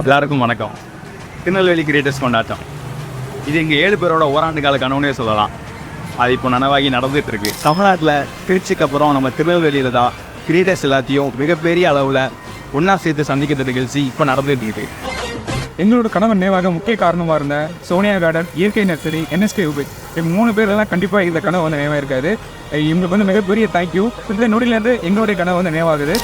எல்லாருக்கும் வணக்கம். திருநெல்வேலி கிரியேட்டர்ஸ் கொண்டாட்டம் இது எங்கள் 7 பேரோட ஓராண்டு கால கனவுனே சொல்லலாம். அது இப்போ நனவாகி நடந்துகிட்டு இருக்கு. தமிழ்நாட்டில் திருச்சிக்கு அப்புறம் நம்ம திருநெல்வேலியில் தான் கிரியேட்டர்ஸ் எல்லாத்தையும் மிகப்பெரிய அளவில் ஒன்றா சேர்த்து சந்திக்கிற நிகழ்ச்சி இப்போ நடந்துகிட்டு இருக்கு. எங்களோட கனவு நினைவாக முக்கிய காரணமாக இருந்த சோனியா கார்டன், இயற்கை நர்சரி, NSK உபேக், இவங்க 3 பேரெல்லாம் கண்டிப்பாக இந்த கனவு வந்து நினைவாக இருக்காது. இவங்களுக்கு வந்து மிகப்பெரிய தேங்க்யூ. இந்த நொடியிலேருந்து எங்களுடைய கனவு வந்து நினைவாகுது.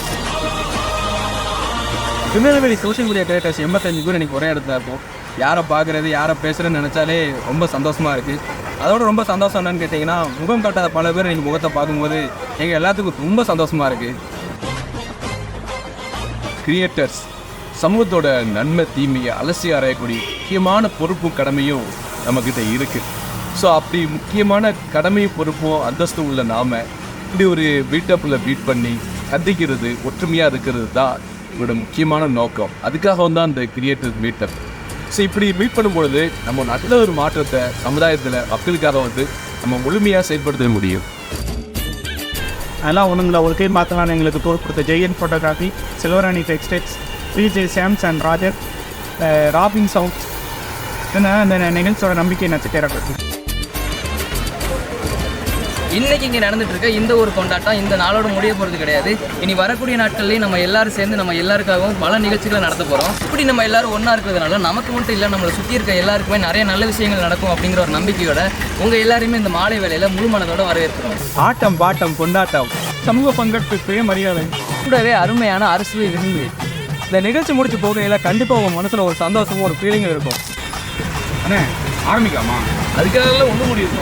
திருநெல்வேலி சோஷியல் மீடியா கிரியேட்டர்ஸ் 85 பேர் எனக்கு ஒரே இடத்துல இருக்கும். யாரை பார்க்குறது, யாரை பேசுகிறேன்னு நினச்சாலே ரொம்ப சந்தோஷமாக இருக்குது. அதோட ரொம்ப சந்தோஷம் என்னன்னு கேட்டிங்கன்னா, முகம் காட்டாத பல பேர் எனக்கு முகத்தை பார்க்கும்போது எங்கள் எல்லாத்துக்கும் ரொம்ப சந்தோஷமாக இருக்குது. கிரியேட்டர்ஸ் சமூகத்தோட நன்மை தீமையை அலசி ஆராயக்கூடிய முக்கியமான பொறுப்பும் கடமையும் நம்மக்கிட்ட இருக்குது. ஸோ அப்படி முக்கியமான கடமையும் பொறுப்பும் அந்தஸ்தும் உள்ள நாம் இப்படி ஒரு மீட்டப்பில் மீட் பண்ணி சந்திக்கிறது, ஒற்றுமையாக இருக்கிறது தான் இவரோட முக்கியமான நோக்கம். அதுக்காக தான் இந்த கிரியேட்டர்ஸ் மீட்டப். ஸோ இப்படி மீட் பண்ணும்பொழுது நம்ம நல்ல ஒரு மாற்றத்தை சமுதாயத்தில் மக்களுக்காக வந்து நம்ம முழுமையாக செயல்படுத்த முடியும். அதெல்லாம் ஒன்றுங்களா ஒரு கை மாற்றலான்னு எங்களுக்கு தோல் கொடுத்த Jayan photography, Silvarani textiles, PJ Sams and ராஜர், ராபின் சவுத், இந்த நிகழ்ச்சியோட நம்பிக்கை நட்சத்திரம். இன்றைக்கி இங்கே நடந்துட்டு இருக்க இந்த ஒரு கொண்டாட்டம் இந்த நாளோட முடிய போகிறது கிடையாது. இனி வரக்கூடிய நாட்கள்லேயும் நம்ம எல்லாரும் சேர்ந்து நம்ம எல்லாருக்காகவும் பல நிகழ்ச்சிகளை நடத்த போகிறோம். இப்படி நம்ம எல்லாரும் ஒன்றா இருக்கிறதுனால நமக்கு மட்டும் இல்லை, நம்மளை சுற்றி இருக்க எல்லாருக்குமே நிறைய நல்ல விஷயங்கள் நடக்கும் அப்படிங்கிற ஒரு நம்பிக்கையோட உங்கள் எல்லாருமே இந்த மாலை வேளையில் முழு மனதோட வரவேற்கிறோம். ஆட்டம், பாட்டம், கொண்டாட்டம், சமூக பங்கேற்பு, சுய மரியாதை, கூடவே அருமையான அரசுவை விரும்பி இந்த நிகழ்ச்சி முடிச்சு போகையில் கண்டிப்பாக உங்கள் மனசில் ஒரு சந்தோஷமும் ஒரு ஃபீலிங்கும் இருக்கும். அண்ணே ஆரம்பிக்காமா? அதுக்காக ஒன்று முடியும்.